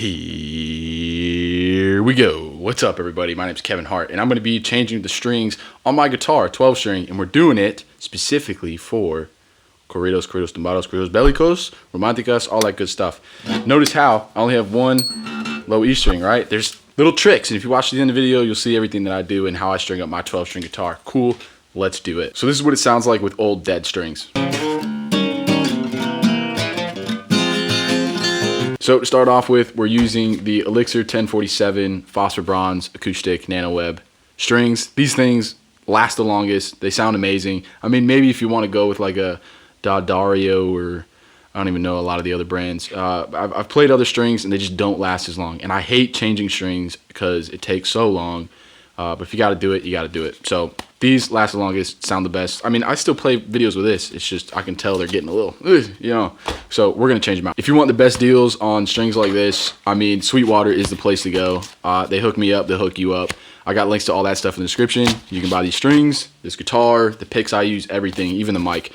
Here we go. What's up, everybody? My name's Kevin Hart, and I'm going to be changing the strings on my guitar, 12 string, and we're doing it specifically for corridos, corridos tumbados, corridos bélicos, románticas, all that good stuff. Notice how I only have one low E string, right? There's little tricks, and if you watch the end of the video, you'll see everything that I do and how I string up my 12 string guitar. Cool, let's do it. So this is what it sounds like with old dead strings. So to start off with, we're using the Elixir 1047 Phosphor Bronze Acoustic Nano Web strings. These things last the longest. They sound amazing. I mean, maybe if you want to go with like a D'Addario or I don't even know a lot of the other brands. I've played other strings and they just don't last as long. And I hate changing strings because it takes so long. But if you got to do it, you got to do it. So these last the longest, sound the best. I mean, I still play videos with this. It's just I can tell they're getting a little, you know. So we're going to change them out. If you want the best deals on strings like this, I mean, Sweetwater is the place to go. They hook me up. They'll hook you up. I got links to all that stuff in the description. You can buy these strings, this guitar, the picks I use, everything, even the mic.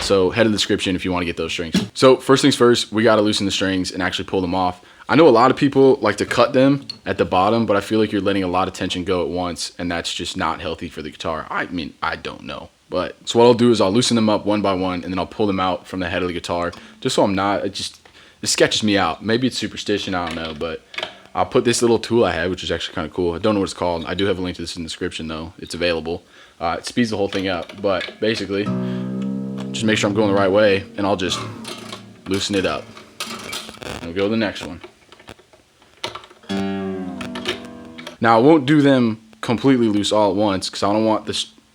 So head to the description if you want to get those strings. So first things first, we got to loosen the strings and actually pull them off. I know a lot of people like to cut them at the bottom, but I feel like you're letting a lot of tension go at once, and that's just not healthy for the guitar. I mean, I don't know. But so what I'll do is I'll loosen them up one by one, and then I'll pull them out from the head of the guitar, just so I'm not, it sketches me out. Maybe it's superstition, I don't know, but I'll put this little tool I had, which is actually kind of cool. I don't know what it's called. I do have a link to this in the description, though. It's available. It speeds the whole thing up, but basically, just make sure I'm going the right way, and I'll just loosen it up. And we'll go to the next one. Now, I won't do them completely loose all at once because I don't want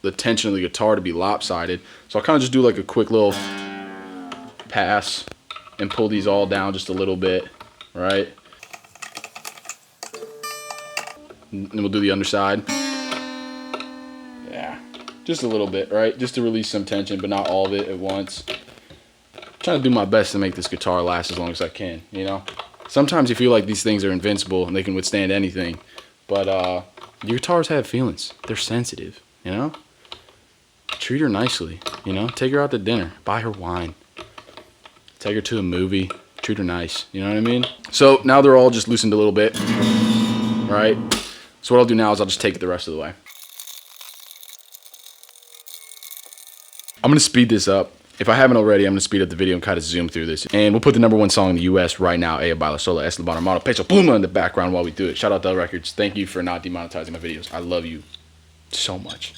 the tension of the guitar to be lopsided. So I'll kind of just do like a quick little pass and pull these all down just a little bit, right? And then we'll do the underside. Yeah, just a little bit, right? Just to release some tension, but not all of it at once. I'm trying to do my best to make this guitar last as long as I can, you know? Sometimes you feel like these things are invincible and they can withstand anything. But your guitars have feelings. They're sensitive, you know? Treat her nicely, you know? Take her out to dinner. Buy her wine. Take her to a movie. Treat her nice, you know what I mean? So now they're all just loosened a little bit, right? So what I'll do now is I'll just take it the rest of the way. I'm going to speed this up. If I haven't already, I'm going to speed up the video and kind of zoom through this. And we'll put the #1 song in the U.S. right now, Ella Baila Sola, Es La Barramano, Pecho Pluma in the background while we do it. Shout out Del Records. Thank you for not demonetizing my videos. I love you so much.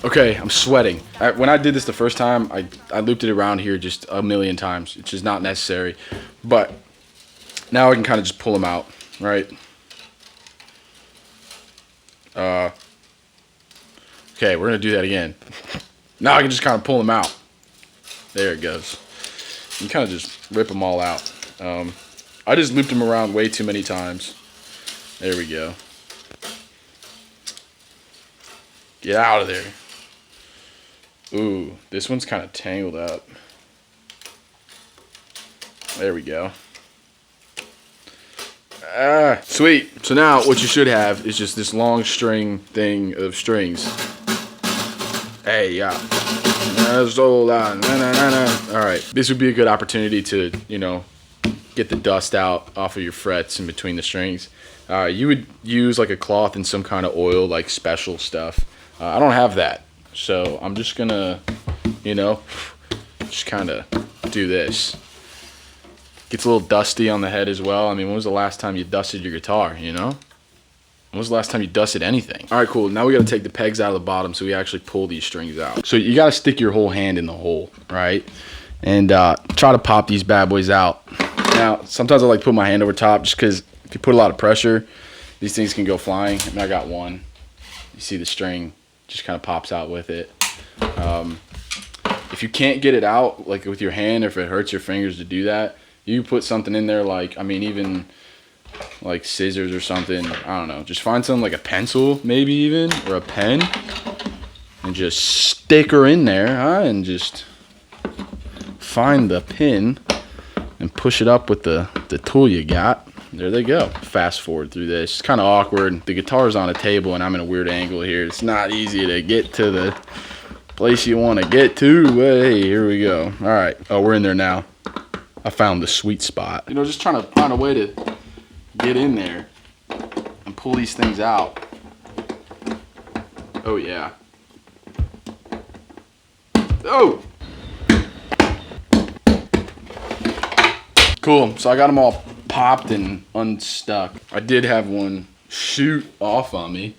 Okay, I'm sweating. When I did this the first time, I looped it around here just a million times. It's just not necessary. But now I can kind of just pull them out, right? Okay, we're going to do that again. Now I can just kind of pull them out. There it goes. You kind of just rip them all out. I just looped them around way too many times. There we go. Get out of there. Ooh, this one's kind of tangled up. There we go. Sweet. So now what you should have is just this long string thing of strings. Hey, yeah. Alright, this would be a good opportunity to, you know, get the dust out off of your frets in between the strings. You would use like a cloth and some kind of oil, like special stuff. I don't have that, so I'm just gonna, you know, just kind of do this. Gets a little dusty on the head as well. I mean, when was the last time you dusted your guitar, you know? When was the last time you dusted anything? All right, cool. Now we got to take the pegs out of the bottom so we actually pull these strings out. So you got to stick your whole hand in the hole, right? And try to pop these bad boys out. Now, sometimes I like to put my hand over top just because if you put a lot of pressure, these things can go flying. I mean, I got one. You see the string just kind of pops out with it. If you can't get it out, like with your hand, or if it hurts your fingers to do that, you put something in there like, I mean, even like scissors or something. I don't know. Just find something like a pencil, maybe even, or a pen, and just stick her in there, huh? And just find the pin and push it up with the tool you got. there they go. Fast forward through this. It's kind of awkward. The guitar's on a table and I'm in a weird angle here. It's not easy to get to the place you want to get to. But hey, here we go. All right. Oh, we're in there now. I found the sweet spot. You know, just trying to find a way to get in there and pull these things out. Oh, yeah. Oh! Cool. So I got them all popped and unstuck. I did have one shoot off on me.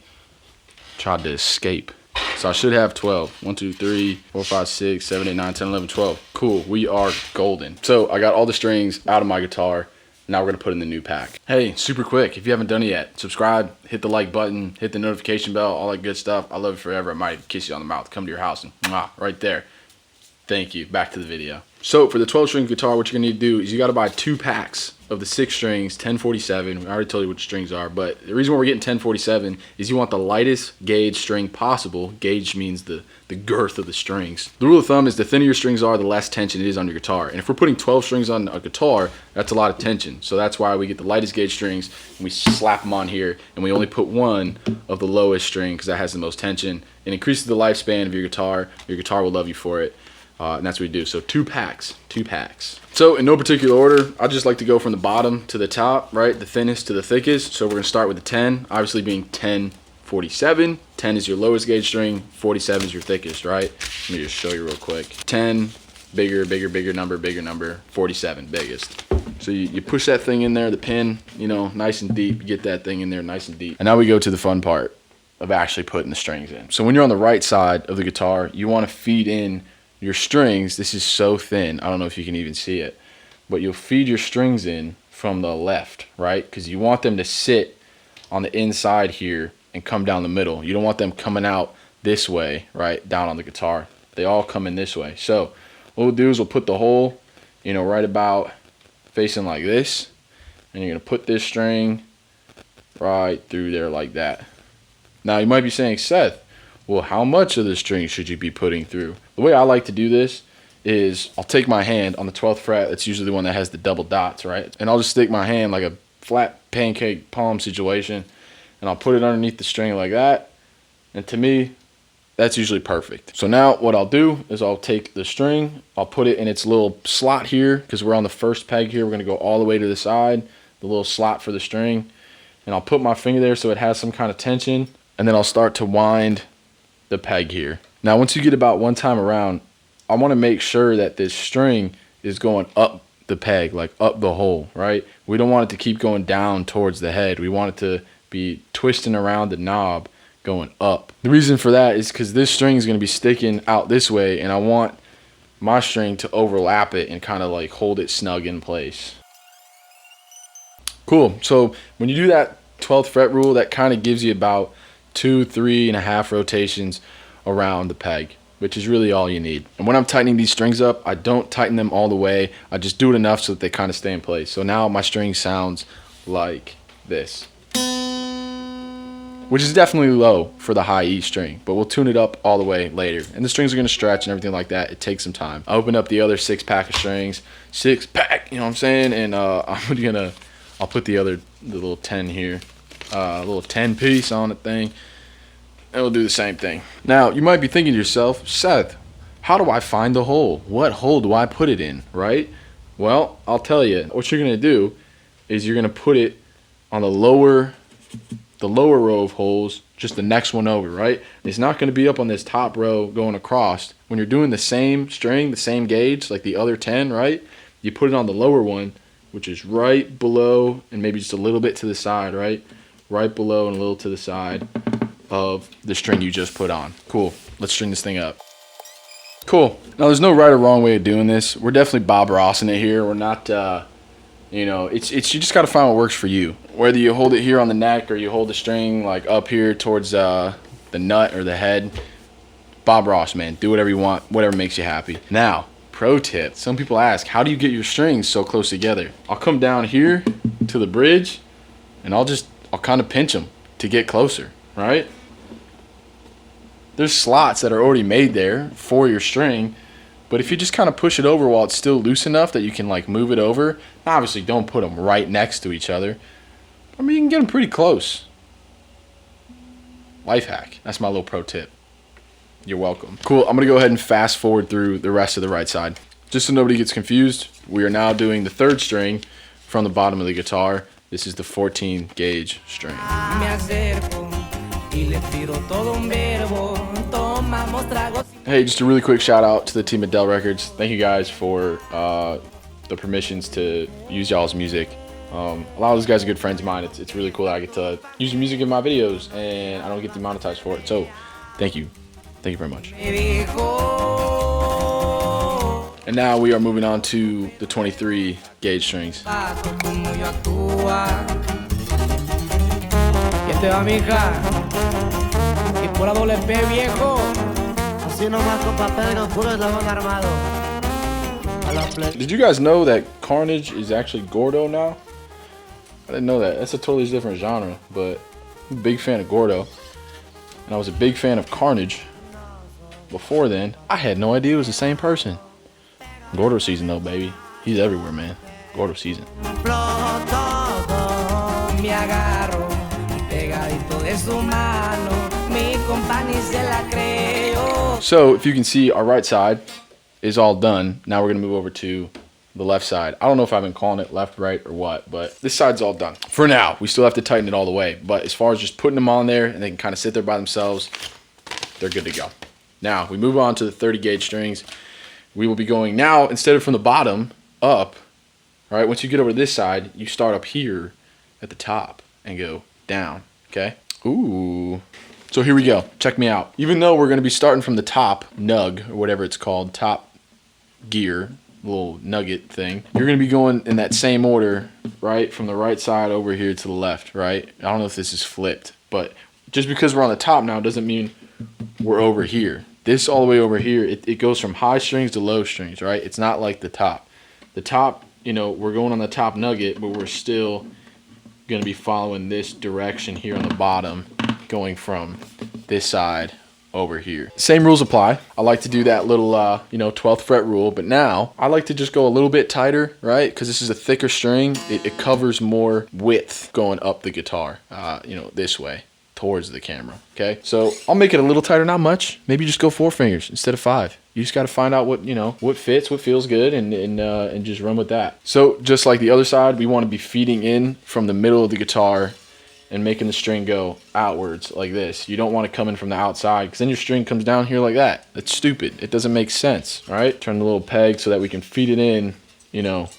Tried to escape. So I should have 12. 1, 2, 3, 4, 5, 6, 7, 8, 9, 10, 11, 12. Cool. We are golden. So I got all the strings out of my guitar. Now we're going to put in the new pack. Hey, super quick. If you haven't done it yet, subscribe, hit the like button, hit the notification bell, all that good stuff. I love you forever. I might kiss you on the mouth, come to your house, and mwah, right there. Thank you. Back to the video. So for the 12-string guitar, what you're going to need to do is you got to buy 2 packs of the 6 strings, 1047. I already told you what strings are, but the reason why we're getting 1047 is you want the lightest gauge string possible. Gauge means the girth of the strings. The rule of thumb is the thinner your strings are, the less tension it is on your guitar. And if we're putting 12 strings on a guitar, that's a lot of tension. So that's why we get the lightest gauge strings and we slap them on here, and we only put 1 of the lowest string because that has the most tension. It increases the lifespan of your guitar. Your guitar will love you for it. And that's what we do. So 2 packs. So in no particular order, I just like to go from the bottom to the top, right? The thinnest to the thickest. So we're going to start with the 10, obviously being 1047. 10 is your lowest gauge string, 47 is your thickest, right? Let me just show you real quick. 10, bigger number, 47, biggest. So you push that thing in there, the pin, you know, nice and deep. You get that thing in there nice and deep. And now we go to the fun part of actually putting the strings in. So when you're on the right side of the guitar, you want to feed in your strings. This is so thin, I don't know if you can even see it, but you'll feed your strings in from the left, right? Because you want them to sit on the inside here and come down the middle. You don't want them coming out this way, right, down on the guitar. They all come in this way. So what we'll do is we'll put the hole, you know, right about facing like this, and you're gonna put this string right through there like that. Now you might be saying, Seth, well, how much of the string should you be putting through? The way I like to do this is I'll take my hand on the 12th fret. That's usually the one that has the double dots, right? And I'll just stick my hand like a flat pancake palm situation, and I'll put it underneath the string like that. And to me, that's usually perfect. So now what I'll do is I'll take the string, I'll put it in its little slot here, because we're on the first peg here. We're going to go all the way to the side, the little slot for the string. And I'll put my finger there so it has some kind of tension. And then I'll start to wind the peg here. Now once you get about 1 time around, I want to make sure that this string is going up the peg, like up the hole, right? We don't want it to keep going down towards the head. We want it to be twisting around the knob going up. The reason for that is because this string is going to be sticking out this way, and I want my string to overlap it and kind of like hold it snug in place. Cool. So when you do that 12th fret rule, that kind of gives you about 2-3.5 rotations around the peg, which is really all you need. And when I'm tightening these strings up, I don't tighten them all the way. I just do it enough so that they kind of stay in place. So now my string sounds like this, which is definitely low for the high E string, but we'll tune it up all the way later. And the strings are going to stretch and everything like that. It takes some time. I opened up the other 6-pack of strings, 6-pack, you know what I'm saying? And I'll put the little 10 here, a little 10 piece on the thing, and we'll do the same thing. Now you might be thinking to yourself, Seth, how do I find the hole? What hole do I put it in, right? Well, I'll tell you. What you're going to do is you're going to put it on the lower row of holes, just the next one over, right? It's not going to be up on this top row going across. When you're doing the same string, the same gauge, like the other 10, right? You put it on the lower one, which is right below and maybe just a little bit to the side, right? Right below and a little to the side of the string you just put on. Cool. Let's string this thing up. Cool. Now there's no right or wrong way of doing this. We're definitely Bob Rossing it here. We're not, you know, it's you just got to find what works for you. Whether you hold it here on the neck or you hold the string like up here towards the nut or the head. Bob Ross, man. Do whatever you want, whatever makes you happy. Now, pro tip. Some people ask, how do you get your strings so close together? I'll come down here to the bridge and I'll kind of pinch them to get closer, right? There's slots that are already made there for your string, But if you just kind of push it over while it's still loose enough that you can like move it over, obviously don't put them right next to each other. I mean, you can get them pretty close. Life hack. That's my little pro tip. You're welcome. Cool. I'm going to go ahead and fast forward through the rest of the right side. Just so nobody gets confused, we are now doing the third string from the bottom of the guitar. This is the 14 gauge string. Hey, just a really quick shout out to the team at Dell Records. Thank you guys for the permissions to use y'all's music. A lot of those guys are good friends of mine. It's really cool that I get to use your music in my videos and I don't get demonetized for it. So thank you. Thank you very much. And now we are moving on to the 23 gauge strings. Did you guys know that Carnage is actually Gordo now? I didn't know that. That's a totally different genre, but I'm a big fan of Gordo. And I was a big fan of Carnage before then. I had no idea it was the same person. Gordo season though, baby. He's everywhere, man. Gordo season. So if you can see, our right side is all done. Now we're gonna move over to the left side. I don't know if I've been calling it left, right, or what, but this side's all done. For now, we still have to tighten it all the way. But as far as just putting them on there and they can kind of sit there by themselves, they're good to go. Now we move on to the 30 gauge strings. We will be going now, instead of from the bottom up, all right, once you get over to this side, you start up here at the top and go down, okay? Ooh. So here we go. Check me out. Even though we're going to be starting from the top nug, or whatever it's called, top gear, little nugget thing, you're going to be going in that same order, right, from the right side over here to the left, right? I don't know if this is flipped, but just because we're on the top now doesn't mean we're over here. This all the way over here, it goes from high strings to low strings, right? It's not like the top. The top, you know, we're going on the top nugget, but we're still going to be following this direction here on the bottom, going from this side over here. Same rules apply. I like to do that little, 12th fret rule, but now I like to just go a little bit tighter, right? Because this is a thicker string. It covers more width going up the guitar, this way towards the camera, okay? So I'll make it a little tighter, not much. Maybe just go 4 fingers instead of 5. You just got to find out what fits, what feels good, and just run with that. So just like the other side, we want to be feeding in from the middle of the guitar and making the string go outwards like this. You don't want to come in from the outside because then your string comes down here like that. That's stupid. It doesn't make sense, all right? Turn the little peg so that we can feed it in,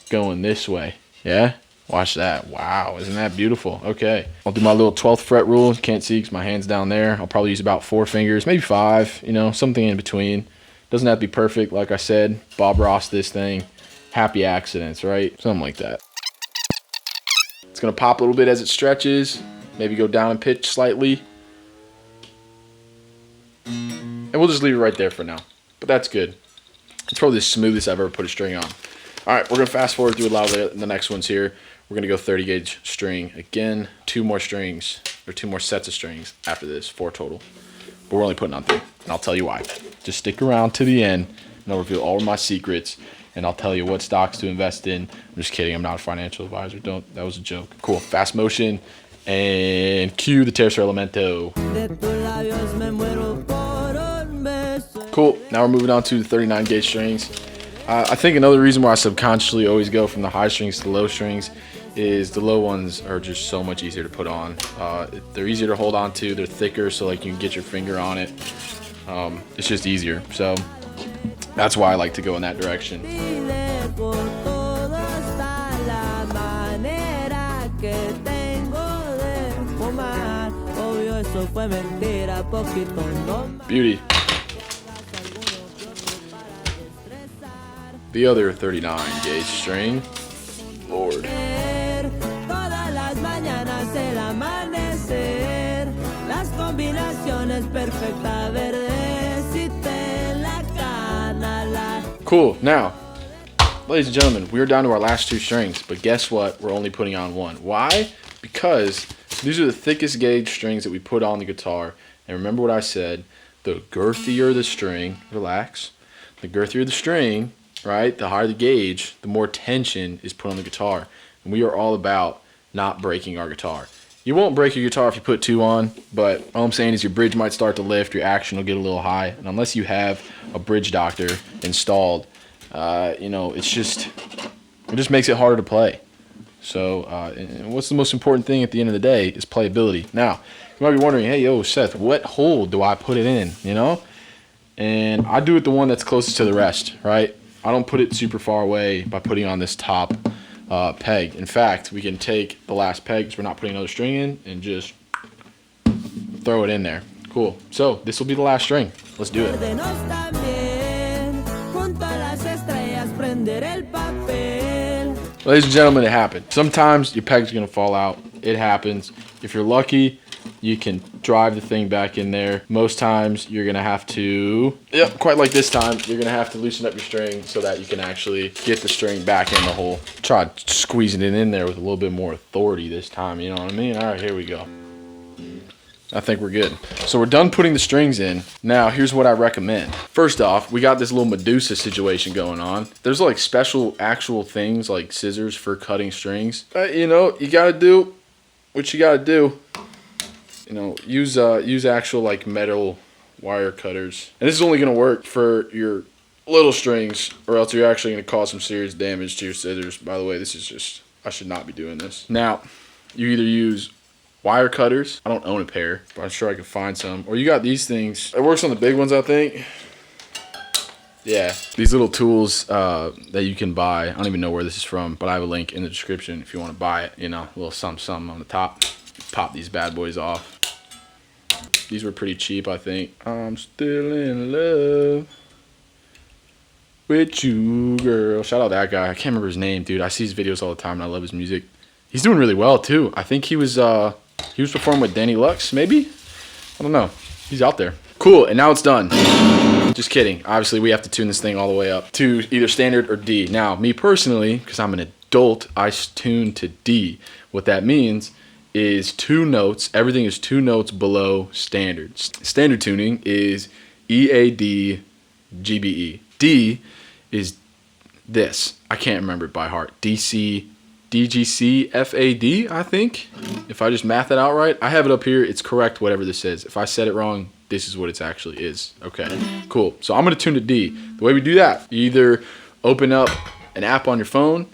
going this way, yeah? Watch that. Wow, isn't that beautiful? Okay, I'll do my little 12th fret rule. You can't see because my hand's down there. I'll probably use about 4 fingers, maybe 5, something in between. Doesn't have to be perfect, like I said. Bob Ross this thing. Happy accidents, right? Something like that. It's going to pop a little bit as it stretches. Maybe go down in pitch slightly. And we'll just leave it right there for now. But that's good. It's probably the smoothest I've ever put a string on. All right, we're going to fast forward through a lot of the next ones here. We're going to go 30 gauge string. Again, 2 more strings, or 2 more sets of strings after this, 4 total. But we're only putting on 3, and I'll tell you why. Just stick around to the end, and I'll reveal all of my secrets, and I'll tell you what stocks to invest in. I'm just kidding. I'm not a financial advisor. That was a joke. Cool. Fast motion, and cue the Tercer Elemento. Cool. Now we're moving on to the 39 gauge strings. I think another reason why I subconsciously always go from the high strings to the low strings is the low ones are just so much easier to put on. They're easier to hold on to. They're thicker, so like you can get your finger on it. It's just easier. So that's why I like to go in that direction. Beauty. The other 39 gauge string. Lord. Cool. Now, ladies and gentlemen, we're down to our last 2 strings, but guess what? We're only putting on 1. Why? Because these are the thickest gauge strings that we put on the guitar. And remember what I said, the girthier the string, relax, the girthier the string, right, the higher the gauge, the more tension is put on the guitar. And we are all about not breaking our guitar. You won't break your guitar if you put 2 on, but all I'm saying is your bridge might start to lift, your action will get a little high, and unless you have a bridge doctor installed, you know, it just makes it harder to play. So, and what's the most important thing at the end of the day is playability. Now, you might be wondering, hey, yo, Seth, what hole do I put it in, you know? And I do it the one that's closest to the rest, right? I don't put it super far away by putting on this top peg. In fact, we can take the last peg, because we're not putting another string in, and just throw it in there. Cool. So this will be the last string. Let's do it. Ladies and gentlemen, it happened. Sometimes your peg's gonna fall out. It happens. If you're lucky, you can drive the thing back in there. Most times you're gonna have to, yep, quite like this time, you're gonna have to loosen up your string so that you can actually get the string back in the hole. Try squeezing it in there with a little bit more authority this time, you know what I mean? All right, here we go. I think we're good. So we're done putting the strings in. Now, here's what I recommend. First off, we got this little Medusa situation going on. There's like special actual things like scissors for cutting strings. You know, you gotta do what you gotta do. You know, use actual like metal wire cutters. And this is only gonna work for your little strings, or else you're actually gonna cause some serious damage to your scissors. By the way, this is just, I should not be doing this. Now, you either use wire cutters. I don't own a pair, but I'm sure I can find some. Or you got these things. It works on the big ones, I think. Yeah, these little tools that you can buy. I don't even know where this is from, but I have a link in the description if you want to buy it. You know, a little something on the top. Pop these bad boys off. These were pretty cheap, I think. I'm still in love with you, girl. Shout out that guy. I can't remember his name, dude. I see his videos all the time, and I love his music. He's doing really well too. I think he was performing with Danny Lux, maybe? I don't know. He's out there. Cool, and now it's done. Just kidding. Obviously, we have to tune this thing all the way up to either standard or D. Now, me personally, because I'm an adult, I tune to D. What that means is 2 notes. Everything is 2 notes below standard. Standard tuning is E, A, D, G, B, E. D is this. I can't remember it by heart. D, C, D, G, C, F, A, D, I think. If I just math it out right. I have it up here. It's correct, whatever this is. If I said it wrong, this is what it actually is. Okay, cool. So I'm going to tune to D. The way we do that, you either open up an app on your phone,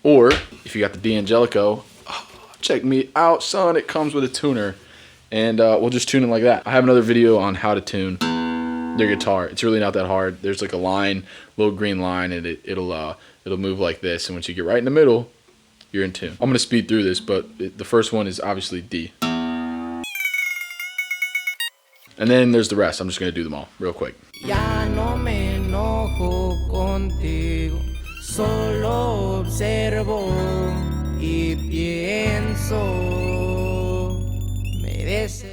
or if you got the D'Angelico, check me out, son. It comes with a tuner, and we'll just tune it like that. I have another video on how to tune your guitar. It's really not that hard. There's like a line, little green line, and it'll move like this. And once you get right in the middle, you're in tune. I'm gonna speed through this, but the first one is obviously D. And then there's the rest. I'm just gonna do them all real quick. Ya no me enojo contigo, solo observo y pienso.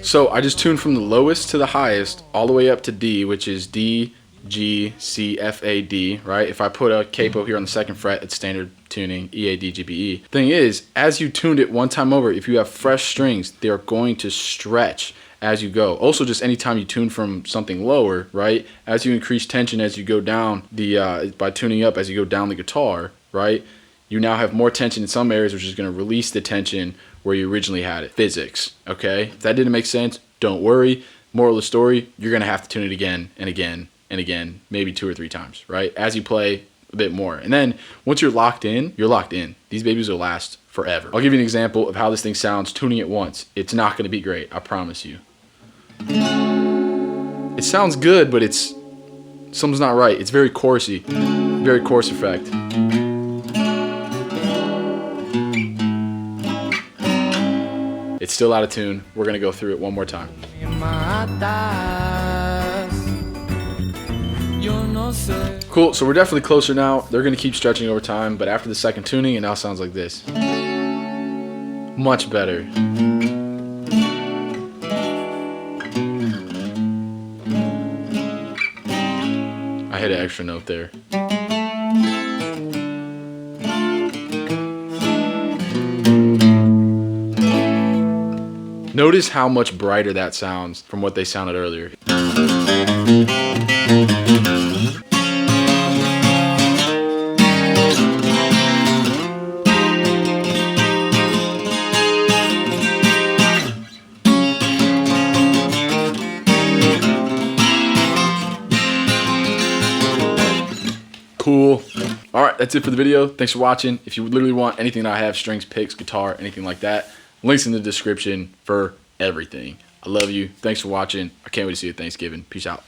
So I just tuned from the lowest to the highest all the way up to D, which is D, G, C, F, A, D, right? If I put a capo here on the 2nd fret, it's standard tuning, E, A, D, G, B, E. Thing is, as you tuned it one time over, if you have fresh strings, they're going to stretch as you go. Also, just anytime you tune from something lower, right? As you increase tension as you go down by tuning up as you go down the guitar, right? You now have more tension in some areas, which is going to release the tension where you originally had it. Physics, okay? If that didn't make sense, don't worry. Moral of the story, you're going to have to tune it again and again and again, maybe 2 or 3 times, right? As you play a bit more. And then once you're locked in, you're locked in. These babies will last forever. I'll give you an example of how this thing sounds tuning it once. It's not going to be great, I promise you. It sounds good, but something's not right. It's very chorusy, very coarse effect. It's still out of tune. We're going to go through it one more time. Cool, so we're definitely closer now. They're going to keep stretching over time, but after the 2nd tuning, it now sounds like this. Much better. I hit an extra note there. Notice how much brighter that sounds from what they sounded earlier. Cool. All right, that's it for the video. Thanks for watching. If you literally want anything that I have, strings, picks, guitar, anything like that, links in the description for everything. I love you. Thanks for watching. I can't wait to see you at Thanksgiving. Peace out.